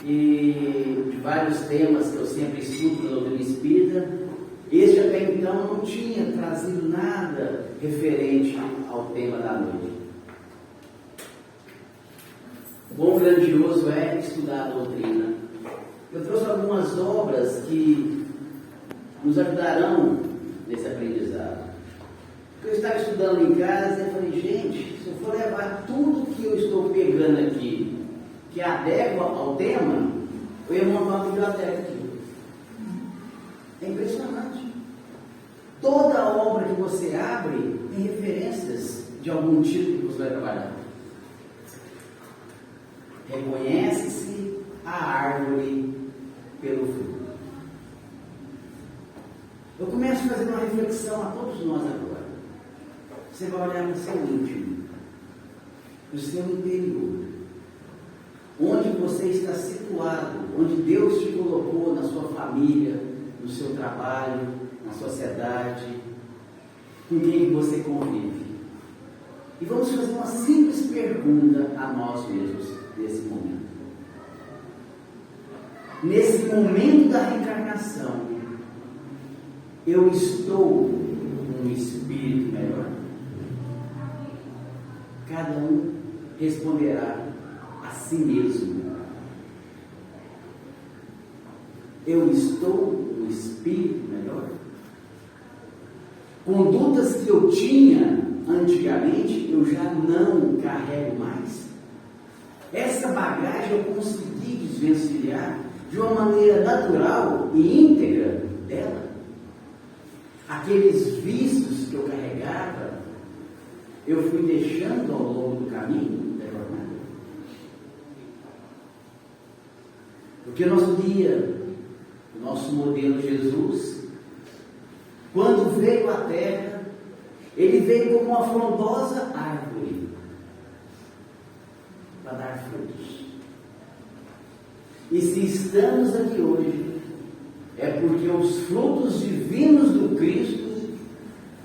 e de vários temas que eu sempre estudo na doutrina espírita. Este até então não tinha trazido nada referente ao tema da noite. Quão grandioso é estudar a doutrina. Eu trouxe algumas obras que nos ajudarão nesse aprendizado. Eu estava estudando em casa e falei, gente, se eu for levar tudo que eu estou pegando aqui, que adequa ao tema, eu ia montar uma biblioteca aqui. É impressionante. Toda obra que você abre tem referências de algum tipo que você vai trabalhar. Reconhece-se a árvore pelo fruto. Eu começo a fazer uma reflexão a todos nós agora. Você vai olhar no seu íntimo, no seu interior, onde você está situado, onde Deus te colocou na sua família, no seu trabalho, na sociedade, com quem você convive. E vamos fazer uma simples pergunta a nós mesmos nesse momento. Nesse momento da reencarnação, eu estou um espírito melhor? Cada um responderá a si mesmo. Eu estou um espírito melhor? Condutas que eu tinha antigamente, eu já não carrego mais. Essa bagagem eu consegui desvencilhar de uma maneira natural e íntegra dela. Aqueles vícios que eu carregava, eu fui deixando ao longo do caminho da jornada. Porque o nosso guia, o nosso modelo Jesus, quando veio à Terra, ele veio como uma frondosa árvore para dar frutos. E se estamos aqui hoje, é porque os frutos divinos do Cristo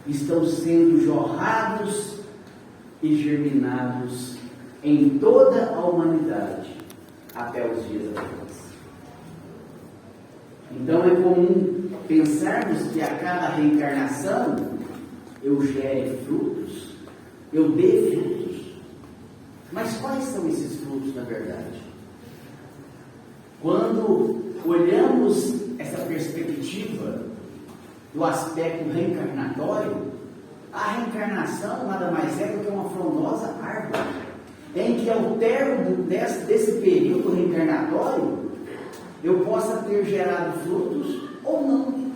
estão sendo jorrados e germinados em toda a humanidade até os dias atuais. Então é comum pensarmos que a cada reencarnação eu gere frutos, eu dê frutos. Mas quais são esses frutos na verdade? Quando olhamos essa perspectiva do aspecto reencarnatório, a reencarnação nada mais é do que uma frondosa árvore, em que ao término desse período reencarnatório, eu possa ter gerado frutos ou não.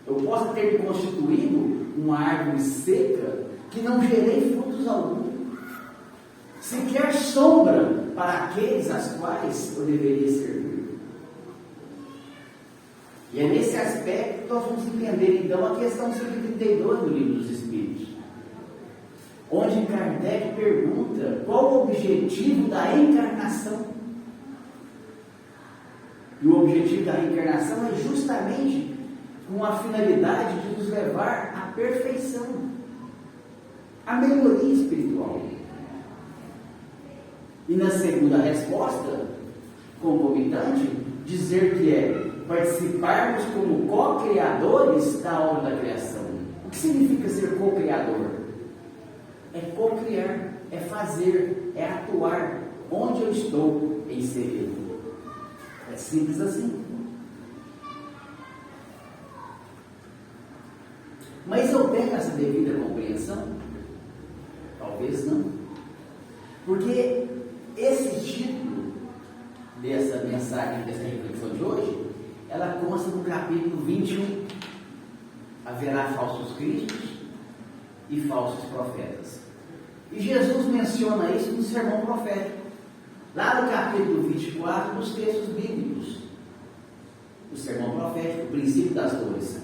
Eu possa ter constituído uma árvore seca que não gerei frutos algum, sequer sombra para aqueles às quais eu deveria servir. E é nesse aspecto que nós vamos entender então a questão 132 do Livro dos Espíritos, onde Kardec pergunta qual o objetivo da encarnação. E o objetivo da reencarnação é justamente com a finalidade de nos levar à perfeição, à melhoria espiritual. E na segunda resposta, concomitante, dizer que é participarmos como co-criadores da obra da criação. O que significa ser co-criador? É co-criar, é fazer, é atuar onde eu estou inserido. É simples assim. Mas eu tenho essa devida compreensão? Talvez não. Porque esse título dessa mensagem, dessa reflexão de hoje, ela consta no capítulo 21. Haverá falsos cristos e falsos profetas. E Jesus menciona isso no sermão profético. Lá no capítulo 24, nos textos bíblicos. O sermão profético, o princípio das dores.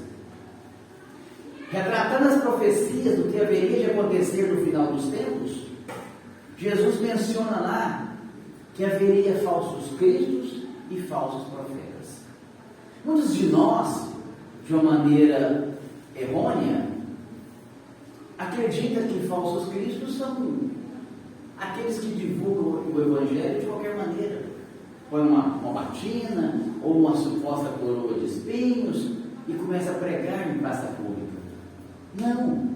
Retratando as profecias do que haveria de acontecer no final dos tempos, Jesus menciona lá que haveria falsos cristos e falsos profetas. Muitos de nós, de uma maneira errônea, acreditam que falsos cristos são aqueles que divulgam o Evangelho de qualquer maneira, põe uma batina ou uma suposta coroa de espinhos e começa a pregar em praça pública. Não.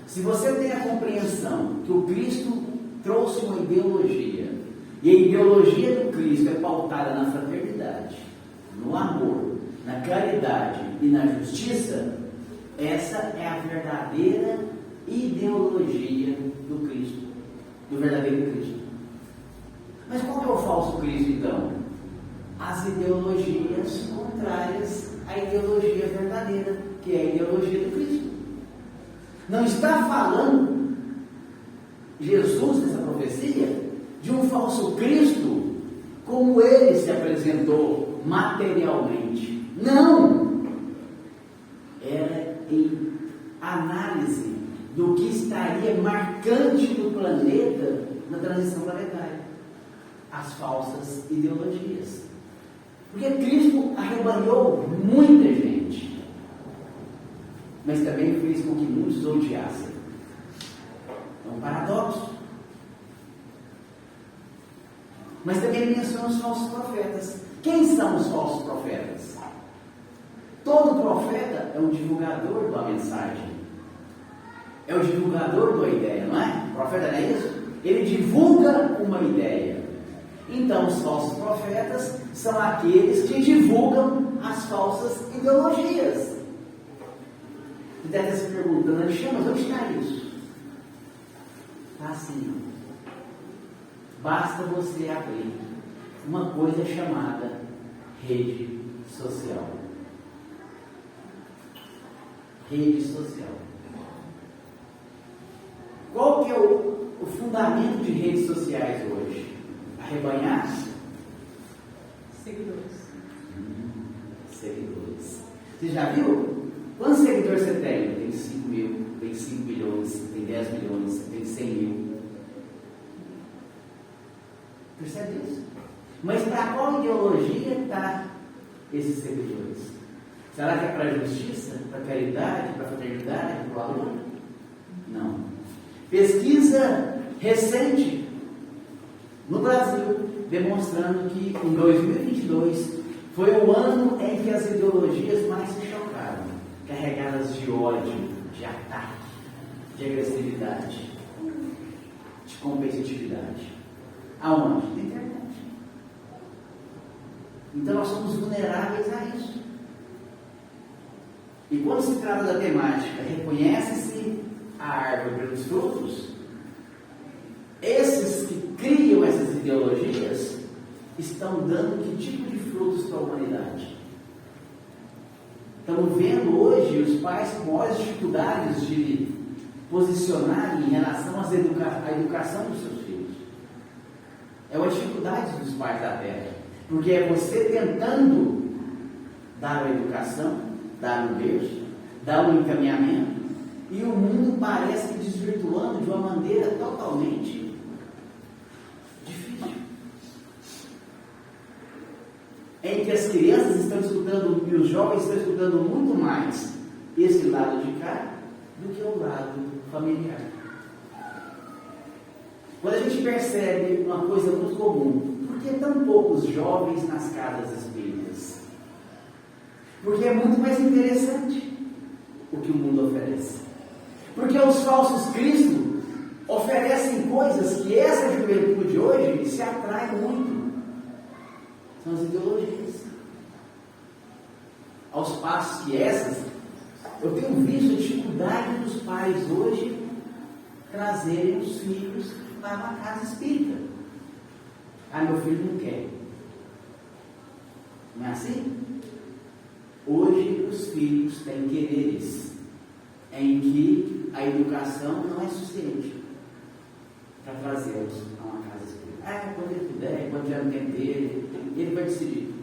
Se você tem a compreensão que o Cristo trouxe uma ideologia, e a ideologia do Cristo é pautada na fraternidade, no amor, na caridade e na justiça, essa é a verdadeira ideologia do Cristo, do verdadeiro Cristo. Mas qual é o falso Cristo então? As ideologias contrárias à ideologia verdadeira, que é a ideologia do Cristo. Não está falando Jesus nessa profecia de um falso Cristo como ele se apresentou materialmente. Não! Era em análise do que estaria marcante no planeta na transição planetária. As falsas ideologias. Porque Cristo arrebanhou muita gente, mas também fez com que muitos odiassem. É um paradoxo. Mas também menciona os falsos profetas. Quem são os falsos profetas? Todo profeta é um divulgador da mensagem. É o divulgador da ideia, não é? O profeta não é isso? Ele divulga uma ideia. Então, os falsos profetas são aqueles que divulgam as falsas ideologias. Você deve estar se perguntando, Alexandre, onde está isso? Está assim, ó. Basta você abrir uma coisa chamada rede social. Rede social. Qual que é o fundamento de redes sociais hoje? Arrebanhar? Seguidores. Seguidores. Você já viu? Quantos seguidores você tem? Tem 5 mil, tem 5 milhões, tem 10 milhões, tem 100 mil. Percebe isso? Mas para qual ideologia está esses seguidores? Será que é para a justiça, para a caridade, para a fraternidade, para o amor? Não. Pesquisa recente no Brasil, demonstrando que em 2022 foi o ano em que as ideologias mais se chocaram, carregadas de ódio, de ataque, de agressividade, de competitividade. Aonde? Na internet. Então nós somos vulneráveis a isso. E quando se trata da temática, reconhece-se a árvore pelos frutos, esses que criam essas ideologias estão dando que tipo de frutos para a humanidade? Estamos vendo hoje os pais com maiores dificuldades de posicionar em relação à educação dos seus filhos. É uma dificuldade dos pais da terra, porque é você tentando dar uma educação, dar um berço, dar um encaminhamento, e o mundo parece que desvirtuando de uma maneira totalmente difícil. Em que as crianças estão estudando e os jovens estão estudando muito mais esse lado de cá do que o lado familiar. Quando a gente percebe uma coisa muito comum, por que tão poucos jovens nas casas espíritas? Porque é muito mais interessante o que o mundo oferece. Porque os falsos cristos oferecem coisas que essa juventude hoje se atrai muito. São as ideologias. Aos passos que essas, eu tenho visto a dificuldade dos pais hoje trazerem os filhos para uma casa espírita. Ah, meu filho não quer. Não é assim? Hoje os filhos têm quereres em que a educação não é suficiente para trazê-los a uma casa espírita. Ah, quando ele puder, quando tiver no tempo dele, ele vai decidir.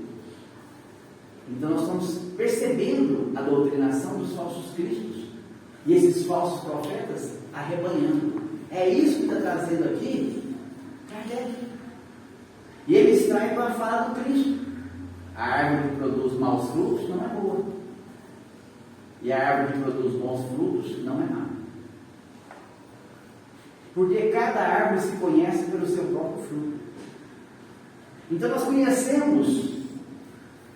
Então nós estamos percebendo a doutrinação dos falsos cristos e esses falsos profetas arrebanhando. É isso que está trazendo aqui Kardec. E ele extrai para falar do Cristo. A árvore que produz maus frutos não é boa. E a árvore que produz bons frutos não é má. Porque cada árvore se conhece pelo seu próprio fruto. Então nós conhecemos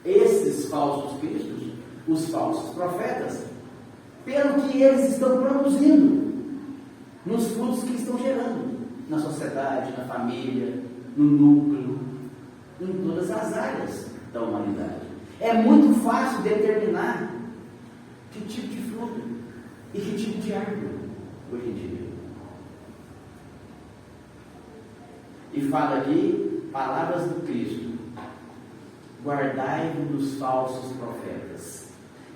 esses falsos cristos, os falsos profetas, pelo que eles estão produzindo, nos frutos que estão gerando, na sociedade, na família, no núcleo, em todas as áreas da humanidade. É muito fácil determinar que tipo de fruto e que tipo de árvore hoje em dia. E fala aqui, palavras do Cristo: guardai-vos dos falsos profetas,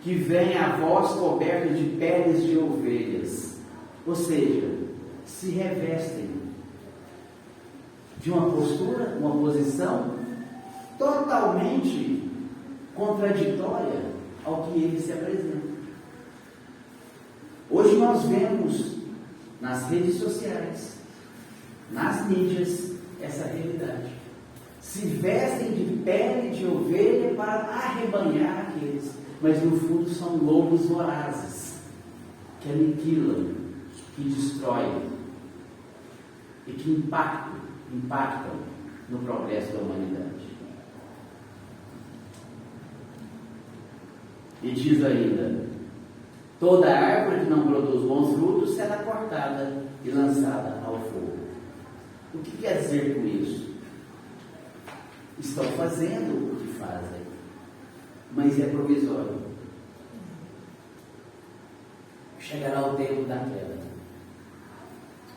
que vêm a vós cobertos de peles de ovelhas, ou seja, se revestem de uma postura, uma posição totalmente contraditória ao que ele se apresenta. Hoje nós vemos nas redes sociais, nas mídias, essa realidade. Se vestem de pele de ovelha para arrebanhar aqueles, mas no fundo são lobos vorazes, que aniquilam, que destroem e que impactam no progresso da humanidade. E diz ainda: toda árvore que não produz bons frutos será cortada e lançada ao fogo. O que quer dizer com isso? Estão fazendo o que fazem, mas é provisório. Chegará o tempo da queda.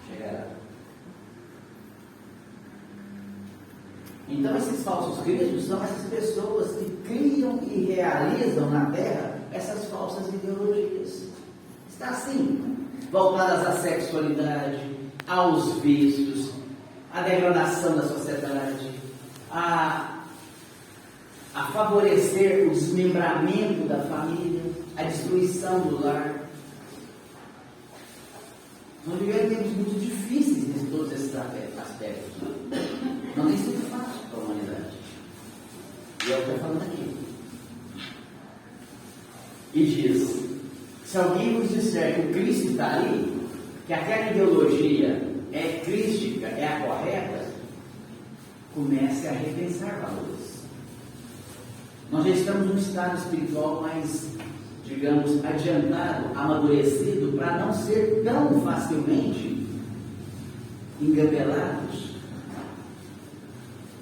Chegará. Então esses falsos cristos são essas pessoas que criam e realizam na terra essas falsas ideologias. Está assim, voltadas à sexualidade, aos vícios, à degradação da sociedade, a favorecer o desmembramento da família, a destruição do lar. Nós vivemos tempos muito difíceis em todos esses aspectos. Não tem sido fácil para a humanidade. E é o que eu estou falando aqui. E diz: se alguém vos disser que o Cristo está ali, que aquela ideologia é crística, é a correta, comece a repensar valores. Nós já estamos num estado espiritual mais, digamos, adiantado, amadurecido, para não ser tão facilmente engabelados,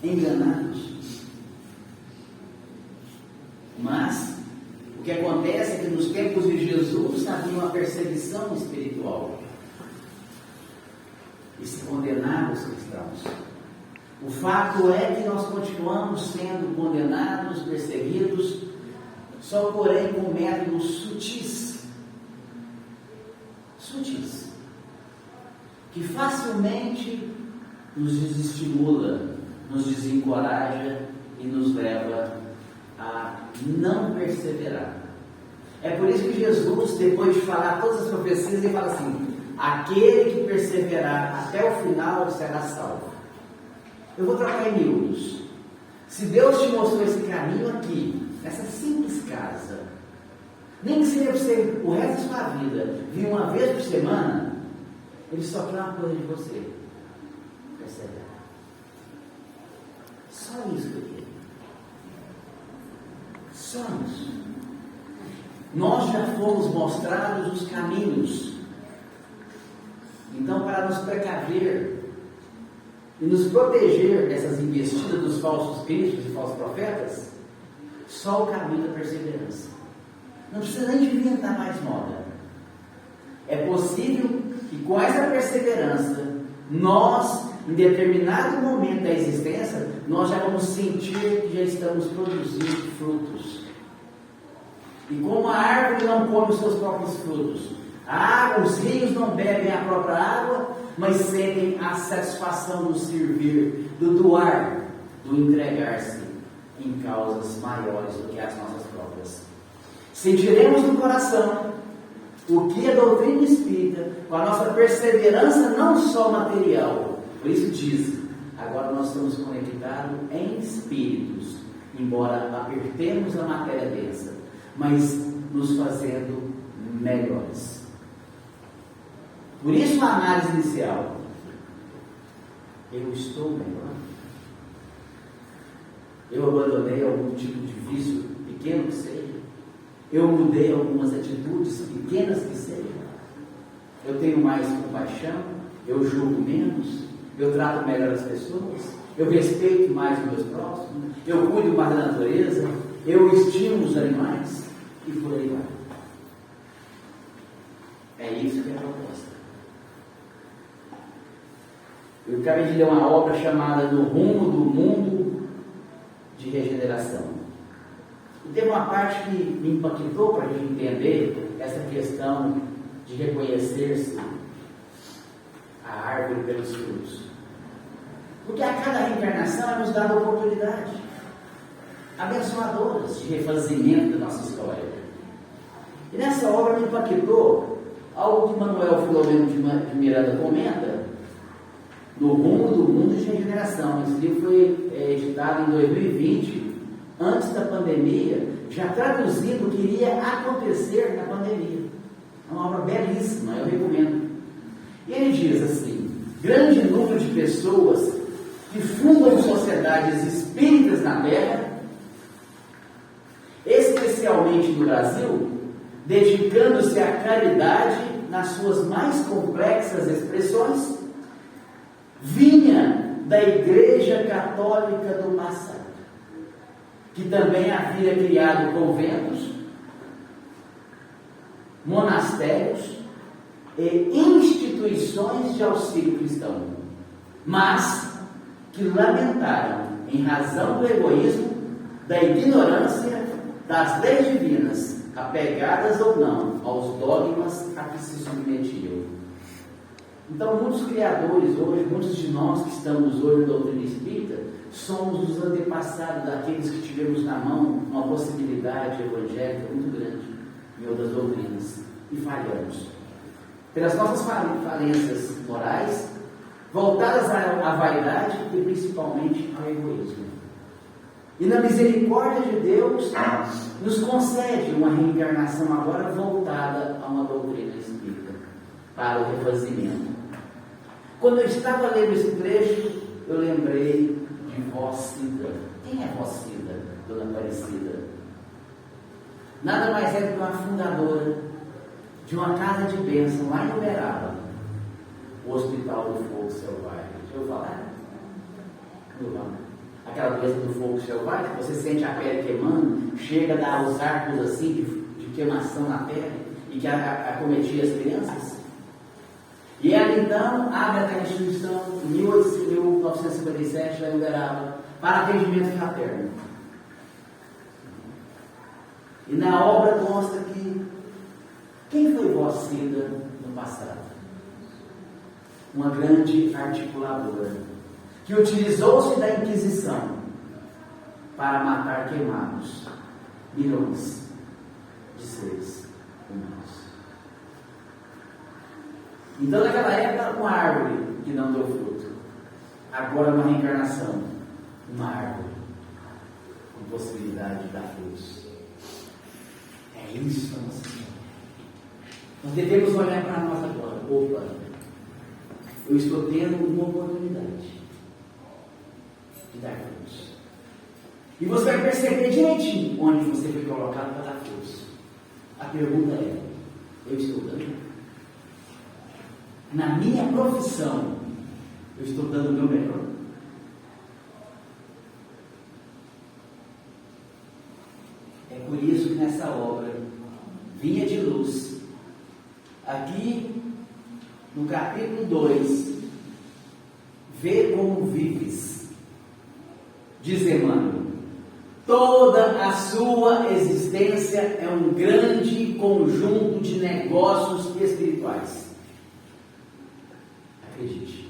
enganados. Mas o que acontece é que nos tempos de Jesus havia uma perseguição espiritual e se condenavam os cristãos. O fato é que nós continuamos sendo condenados, perseguidos, só porém com métodos sutis, que facilmente nos desestimula, nos desencoraja e nos leva a não perseverar. É por isso que Jesus, depois de falar todas as profecias, ele fala assim: aquele que perseverar até o final será salvo. Eu vou trocar em miúdos. Se Deus te mostrou esse caminho aqui, nessa simples casa, nem que seja você o resto da sua vida vir uma vez por semana, Ele só quer uma coisa de você: perseverar. Só isso que eu quero. Só isso. Nós já fomos mostrados os caminhos. Então, para nos precaver e nos proteger dessas investidas dos falsos cristos e falsos profetas, só o caminho da perseverança. Não precisa nem de inventar mais moda. É possível que com essa perseverança, nós, em determinado momento da existência, nós já vamos sentir que já estamos produzindo frutos. E como a árvore não come os seus próprios frutos, os rios não bebem a própria água, mas sentem a satisfação do servir, do doar, do entregar-se em causas maiores do que as nossas próprias. Sentiremos no coração o que a doutrina espírita, com a nossa perseverança não só material. Por isso diz: agora nós estamos conectados em espíritos, embora apertemos a matéria densa, mas nos fazendo melhores. Por isso a análise inicial: eu estou melhor? Eu abandonei algum tipo de vício, pequeno que seja. Eu mudei algumas atitudes, pequenas que sejam. Eu tenho mais compaixão, eu julgo menos, eu trato melhor as pessoas, eu respeito mais os meus próximos, eu cuido mais da natureza, eu estimo os animais e por aí vai. É isso que é a proposta. Eu acabei de ler uma obra chamada No Rumo do Mundo de Regeneração. E teve uma parte que me impactou para a gente entender essa questão de reconhecer-se a árvore pelos frutos. Porque a cada reencarnação é nos dada oportunidade abençoadoras de refazimento da nossa história. E nessa obra me impactou algo que Manuel Filomeno de Miranda comenta, No Rumo do Mundo de Regeneração. Esse livro foi editado em 2020, antes da pandemia, já traduzindo o que iria acontecer na pandemia. É uma obra belíssima, eu recomendo. E ele diz assim: grande número de pessoas que fundam sociedades espíritas na Terra, especialmente no Brasil, dedicando-se à caridade nas suas mais complexas expressões, vinha da Igreja Católica do passado, que também havia criado conventos, monastérios e instituições de auxílio cristão, mas que lamentaram, em razão do egoísmo, da ignorância das leis divinas, apegadas ou não aos dogmas a que se submetiam. Então, muitos criadores hoje, muitos de nós que estamos hoje na doutrina espírita, somos os antepassados daqueles que tivemos na mão uma possibilidade evangélica muito grande em outras doutrinas e falhamos. Pelas nossas falências morais, voltadas à vaidade e principalmente ao egoísmo. E na misericórdia de Deus, nos concede uma reencarnação agora voltada a uma doutrina espírita, para o refazimento. Quando eu estava lendo esse trecho, eu lembrei de Vó Cida. Quem é Vó Cida, Dona Aparecida? Nada mais é do que uma fundadora de uma casa de bênção lá em Uberaba, o Hospital do Fogo Selvagem. Deixa eu falar? Não. Aquela doença do fogo selvagem, que você sente a pele queimando, chega a dar os arcos assim de queimação na pele e que acometia as crianças. E ela então abre aquela instituição em 1957, lá em Uberaba, para atendimento fraterno. E na obra consta que quem foi Vó Cida no passado? Uma grande articuladora, que utilizou-se da Inquisição para matar queimados milhões de seres humanos. Então, naquela época, uma árvore que não deu fruto. Agora, uma reencarnação, uma árvore com possibilidade de dar frutos. É isso, nossa Senhora. Nós devemos olhar para nós agora. Opa, eu estou tendo uma oportunidade de dar frutos. E você vai perceber direitinho onde você foi colocado para dar frutos. A pergunta é: eu estou dando? Na minha profissão, eu estou dando o meu melhor? É por isso que nessa obra, Vinha de Luz, aqui no capítulo 2, Vê como vives, diz Emmanuel, toda a sua existência é um grande conjunto de negócios espirituais. Acredite.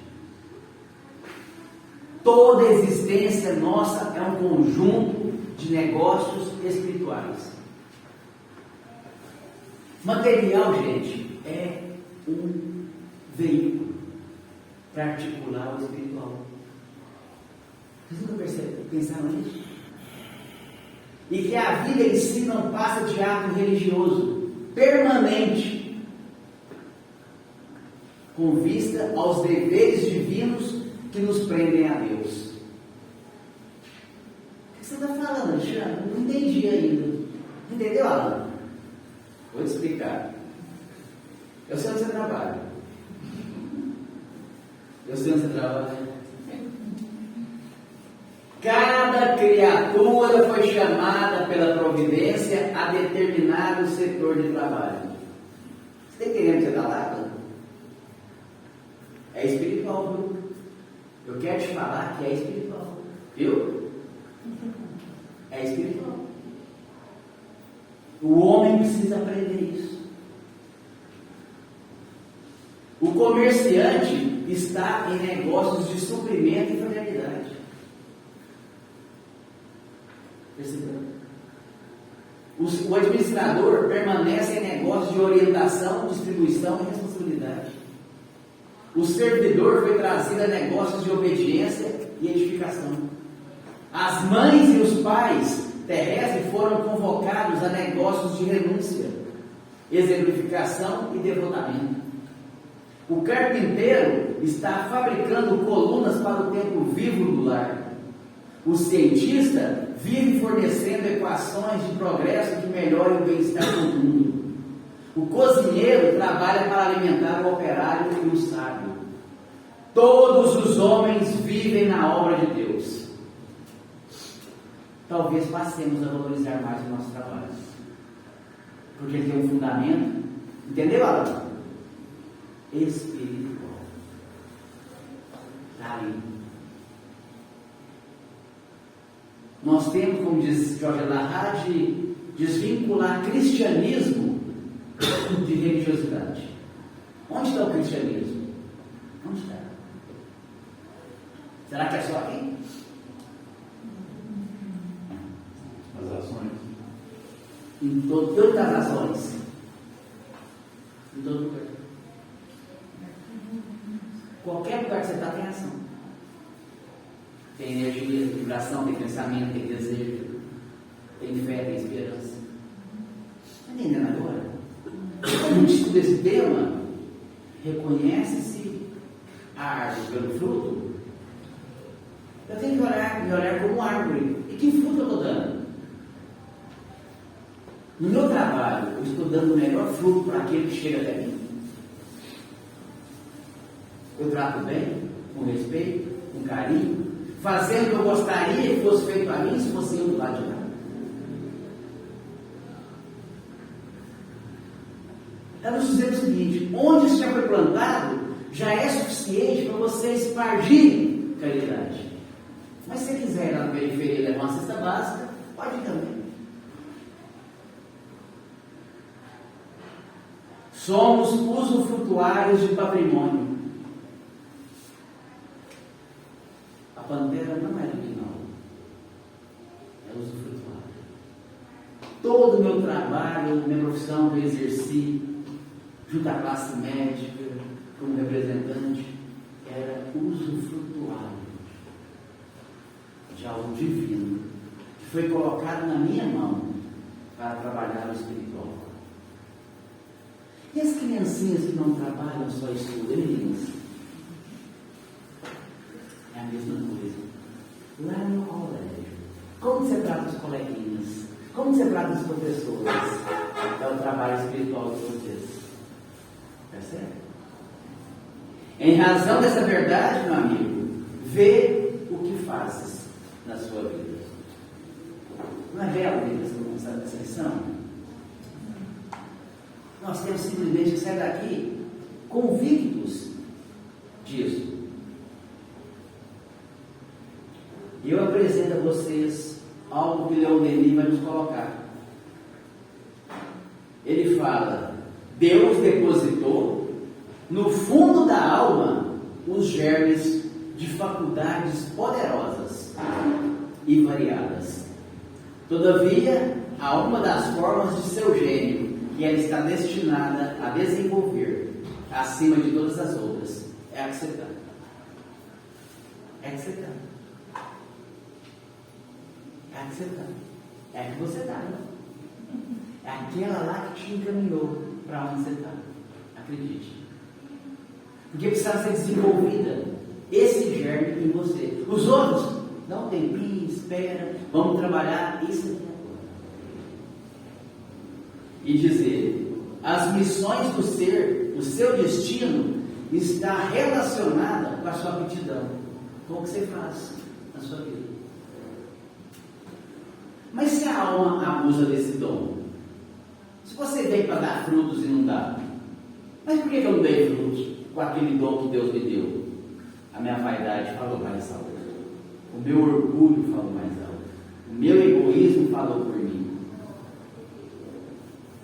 Toda a existência nossa é um conjunto de negócios espirituais. Material, gente, é um veículo para articular o espiritual. Vocês nunca pensaram nisso? E que a vida em si não passa de ato religioso permanente, com vista aos deveres divinos que nos prendem a Deus. O que você está falando, Alexandre? Não entendi ainda. Entendeu, Alan? Vou te explicar. Eu sei onde você trabalha. Eu sei onde você trabalha. Cada criatura foi chamada pela providência a determinado setor de trabalho. Você está entendendo o que você está lá? É espiritual, viu? Eu quero te falar que é espiritual. Viu? É espiritual. O homem precisa aprender isso. O comerciante está em negócios de suprimento e fraternidade. Percebeu? O administrador permanece em negócios de orientação, distribuição e responsabilidade. O servidor foi trazido a negócios de obediência e edificação. As mães e os pais terrestres foram convocados a negócios de renúncia, exemplificação e devotamento. O carpinteiro está fabricando colunas para o templo vivo do lar. O cientista vive fornecendo equações de progresso que melhorem o bem-estar do mundo. O cozinheiro trabalha para alimentar o operário e o sábio. Todos os homens vivem na obra de Deus. Talvez passemos a valorizar mais o nosso trabalho, porque ele tem um fundamento, entendeu, Alan? Espiritual. Está ali. Nós temos, como diz Jorge Larrat, de desvincular cristianismo de religiosidade. Onde está o cristianismo? Onde está? Será que é só aqui? As ações. Em todas as ações. Em todo lugar. Qualquer lugar que você está tem ação. Tem energia, tem vibração, tem pensamento, tem desejo, tem fé, tem esperança. Está entendendo agora? Quando a gente estuda esse tema, reconhece-se a árvore pelo fruto. Eu tenho que me olhar como árvore. E que fruto eu estou dando? No meu trabalho, eu estou dando o melhor fruto para aquele que chega até mim. Eu trato bem, com respeito, com carinho, fazendo o que eu gostaria que fosse feito a mim, se fosse eu do lado de lá. Ela nos dizer o seguinte: onde isso já foi plantado, já é suficiente para você espargir caridade. Mas se você quiser ir lá na periferia e levar uma cesta básica, pode ir também. Somos usufrutuários de patrimônio. A pantera não é original, é usufrutuária. Todo o meu trabalho, minha profissão que eu exerci, junto à classe médica, como representante, era usufrutuário de algo divino, que foi colocado na minha mão para trabalhar o espiritual. E as criancinhas que não trabalham, só estudam, meninas? É a mesma coisa. Lá no colégio, como você trata os coleguinhas? Como você trata os professores? É o trabalho espiritual de vocês. Percebe? Em razão dessa verdade, meu amigo, vê o que fazes na sua vida. Não é real essa lição? Nós temos simplesmente que sair daqui convictos disso. E eu apresento a vocês algo que Leon Denis vai nos colocar. Ele fala: Deus depositou no fundo da alma os germes de faculdades poderosas e variadas. Todavia, há uma das formas de seu gênio que ela está destinada a desenvolver acima de todas as outras. É a que você está. É a que você está. É a que você está. É a que você está. É aquela lá que te encaminhou para onde você está. Acredite. Porque precisa ser desenvolvida esse germe em você. Os outros dá um tempinho, espera, vamos trabalhar isso aqui agora. E dizer, as missões do ser, o seu destino, está relacionada com a sua aptidão, com o que você faz na sua vida. Mas se a alma abusa desse dom, se você veio para dar frutos e não dá, mas por que eu não dei frutos com aquele dom que Deus me deu? A minha vaidade falou mais alto, o meu orgulho falou mais alto, o meu egoísmo falou por mim.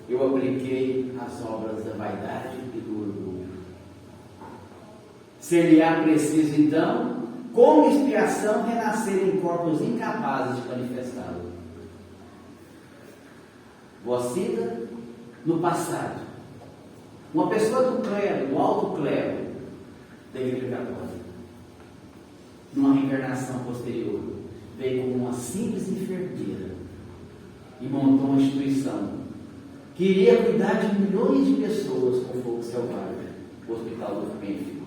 Eu apliquei as obras da vaidade e do orgulho. Ser-lhe-á preciso, então, como expiação, renascer em corpos incapazes de manifestá-lo. Voz cita no passado. Uma pessoa do clero, do alto clero da Igreja Católica, numa reencarnação posterior, veio como uma simples enfermeira e montou uma instituição que iria cuidar de milhões de pessoas com fogo selvagem, o Hospital do México.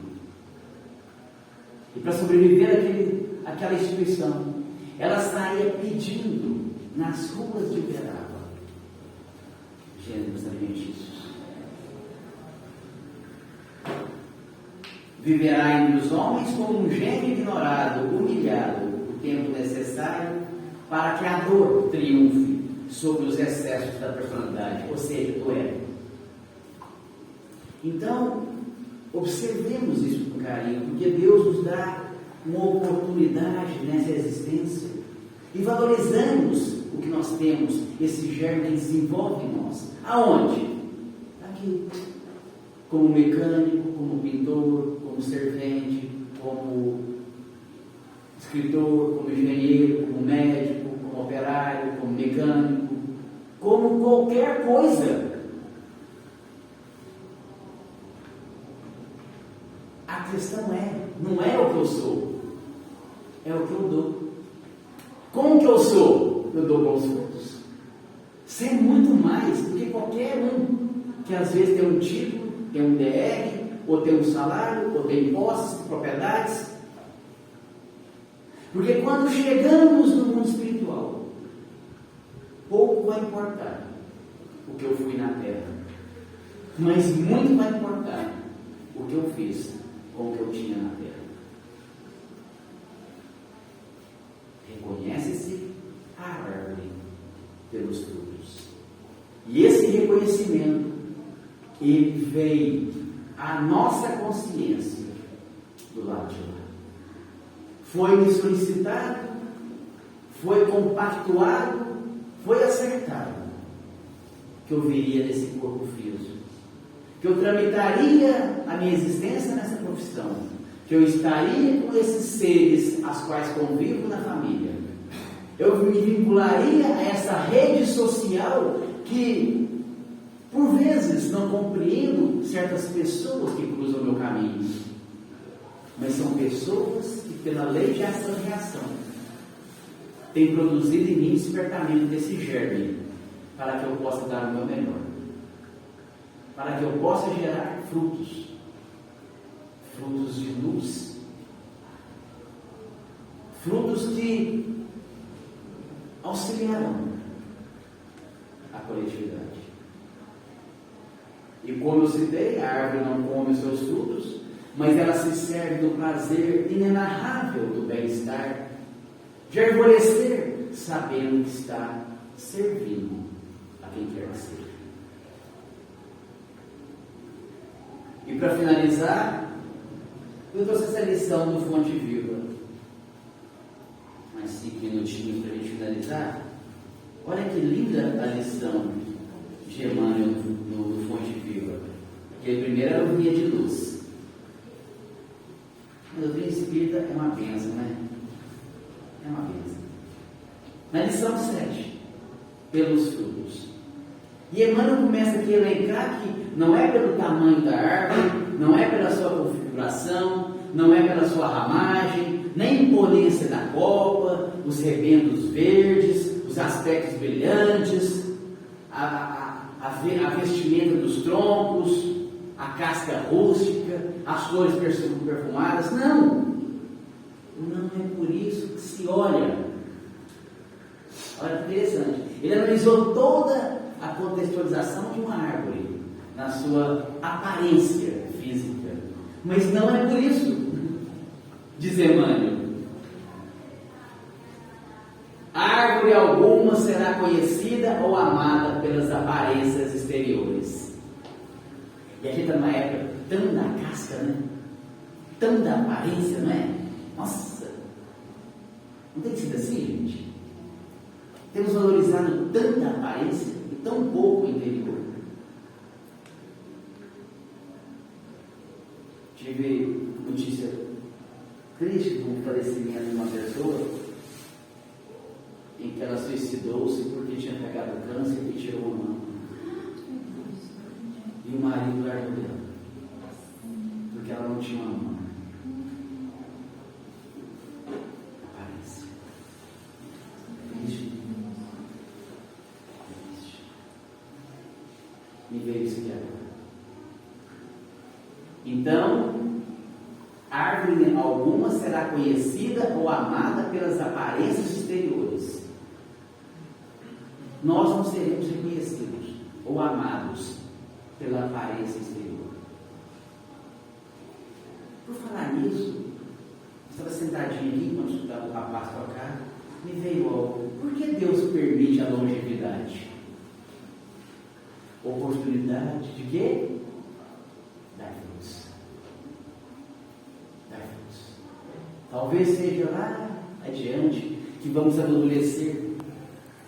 E para sobreviver àquela instituição, ela saía pedindo nas ruas de Uberaba gêneros alimentícios. Viverá entre os homens como um gênio ignorado, humilhado, o tempo necessário para que a dor triunfe sobre os excessos da personalidade, ou seja, do ego. Então, observemos isso com carinho, porque Deus nos dá uma oportunidade nessa existência e valorizamos o que nós temos, esse germe que desenvolve em nós. Aonde? Aqui. Como mecânico, como pintor, como servente, como escritor, como engenheiro, como médico, como operário, como mecânico, como qualquer coisa. A questão não é o que eu sou, é o que eu dou. Como que eu sou? Eu dou bons frutos. Ser muito mais do que qualquer um que às vezes tem um título, tem um DR, ou tem um salário, ou tem posses, propriedades. Porque quando chegamos no mundo espiritual, pouco vai importar o que eu fui na terra, mas muito vai importar o que eu fiz com o que eu tinha na terra. Reconhece-se a árvore pelos frutos. E esse reconhecimento, ele veio à nossa consciência do lado de lá. Foi-me solicitado, foi compactuado, foi acertado que eu viria nesse corpo físico, que eu tramitaria a minha existência nessa profissão, que eu estaria com esses seres aos quais convivo na família, eu me vincularia a essa rede social que, por vezes, não compreendo certas pessoas que cruzam o meu caminho, mas são pessoas que, pela lei de ação e reação, têm produzido em mim o despertamento desse germe, para que eu possa dar o meu melhor, para que eu possa gerar frutos de luz, frutos que auxiliarão a coletividade. E como eu citei, a árvore não come os seus frutos, mas ela se serve do prazer inenarrável do bem-estar, de arvorecer, sabendo que está servindo a quem quer que seja. E para finalizar, eu trouxe essa lição do Fonte Viva. Mais 5 minutinhos para a gente finalizar. Olha que linda a lição de Emmanuel no Fonte Viva. Porque a primeira era o Guia de Luz. A doutrina espírita é uma bênção, né? É uma bênção. Na lição 7, pelos frutos. E Emmanuel começa aqui a elencar que não é pelo tamanho da árvore, não é pela sua configuração, não é pela sua ramagem, nem a imponência da copa, os rebentos verdes, os aspectos brilhantes, a vestimenta dos troncos, a casca rústica, as flores perfumadas. Não! Não é por isso que se olha. Olha que interessante. Ele analisou toda a contextualização de uma árvore na sua aparência física. Mas não é por isso, diz Emmanuel. Árvore alguma será conhecida ou amada pelas aparências exteriores. E a gente está numa época tão da casca, né? Tão da aparência, não é? Nossa! Não tem sido assim, gente? Temos valorizado tanta aparência e tão pouco o interior. Tive notícia triste do falecimento de uma pessoa em que ela suicidou-se porque tinha pegado câncer e tirou a mão. E o marido largou dela, porque ela não tinha uma mão. Aparência. Triste. Me veio isso aqui agora. Então, árvore alguma será conhecida ou amada pelas aparências exteriores. Nós não seremos reconhecidos ou amados pela aparência exterior. Por falar nisso, estava sentadinho aqui enquanto estudava o rapaz tocar, me veio algo. Por que Deus permite a longevidade? Oportunidade de quê? Dar frutos. Dar frutos. Talvez seja lá adiante que vamos amadurecer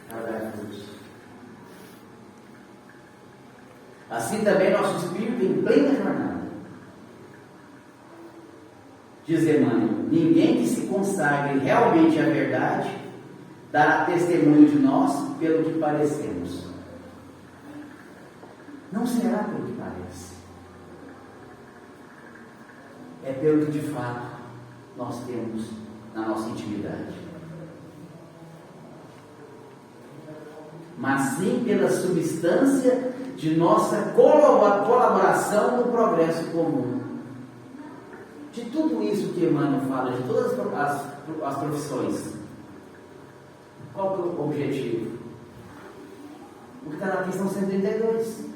para dar frutos. Assim também nosso espírito em plena jornada. Diz Emmanuel, ninguém que se consagre realmente à verdade dará testemunho de nós pelo que parecemos. Não será pelo que parece. É pelo que de fato nós temos na nossa intimidade. Mas sim pela substância de nossa colaboração no progresso comum. De tudo isso que Emmanuel fala, de todas as profissões, qual é o objetivo? O que está na questão 132.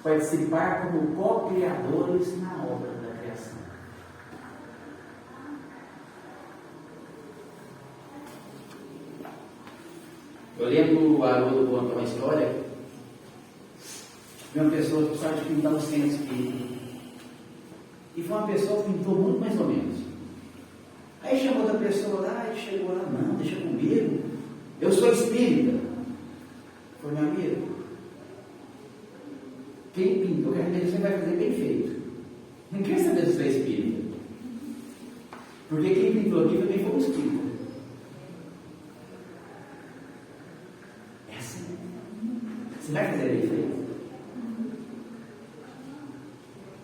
Participar como co-criadores na obra da criação. Eu lembro o Haroldo contou uma história de uma pessoa que precisava de pintar o centro espírita. E foi uma pessoa que pintou muito mais ou menos. Aí chamou outra pessoa lá e chegou lá, não, deixa comigo. Eu sou espírita. Foi meu amigo. Quem pintou, quer dizer, você vai fazer bem feito. Não quer saber se você é espírita. Porque quem pintou aqui também foi um espírita. É assim. Você vai fazer bem feito.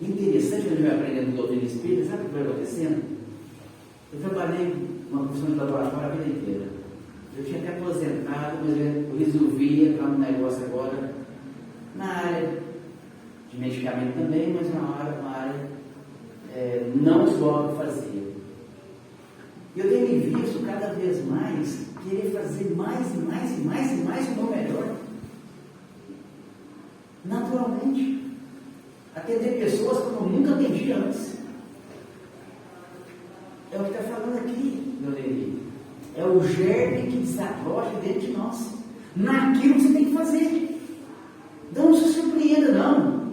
Interessante quando a gente vai aprendendo doutrina espírita, sabe o que vai acontecendo? Eu trabalhei numa profissão de laboratório a vida inteira. Eu tinha até aposentado, mas eu resolvi entrar num negócio agora na área de medicamento também, mas uma área não igual que eu fazia. Eu tenho me visto cada vez mais querer fazer mais e mais e mais e mais o meu melhor. Naturalmente. Atender pessoas como eu nunca atendi antes. É o que está falando aqui, meu Levi. É o germe que desabrocha dentro de nós. Naquilo que você tem que fazer. Não se surpreenda, não.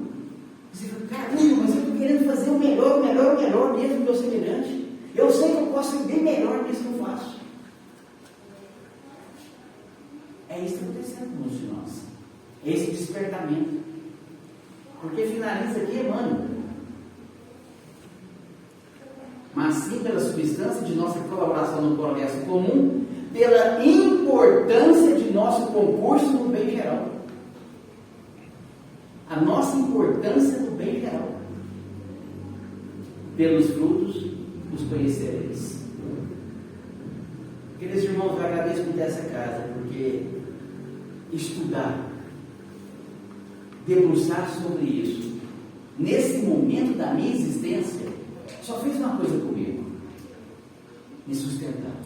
Você fala, caramba, mas eu estou querendo fazer o melhor mesmo do meu semelhante. Eu sei que eu posso ser bem melhor nisso que eu faço. É isso que está acontecendo com muitos de nós. É esse despertamento. Porque finaliza aqui Emmanuel. Mas sim pela substância de nossa colaboração no progresso comum, pela importância de nosso concurso no bem geral. A nossa importância no bem geral. Pelos frutos os conhecereis. Queridos irmãos, eu agradeço por ter essa casa, porque estudar, debruçar sobre isso, nesse momento da minha existência, só fez uma coisa comigo: me sustentar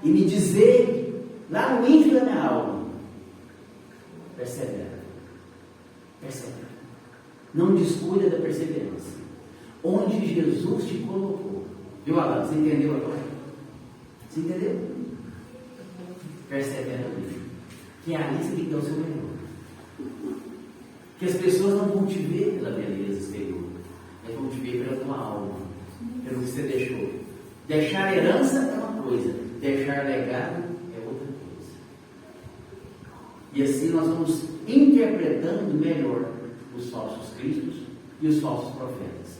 e me dizer lá no íntimo da minha alma: persevera, persevera, não descuida da perseverança, onde Jesus te colocou. Viu, Alan? Você entendeu agora? Você entendeu? Persevera ali, que ali você tem que dar o seu melhor, que as pessoas não vão te ver pela beleza exterior, elas vão te ver pela tua alma, pelo que você deixou. Deixar herança é uma coisa, deixar legado é outra coisa. E assim nós vamos interpretando melhor os falsos cristos e os falsos profetas.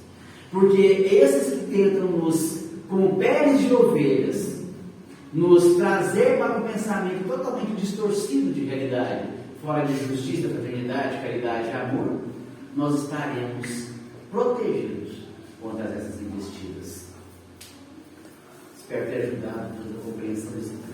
Porque esses que tentam nos, como peles de ovelhas, nos trazer para um pensamento totalmente distorcido de realidade, fora de justiça, fraternidade, caridade e amor, nós estaremos protegidos contra essas investidas. Espero ter ajudado a compreensão desse tema.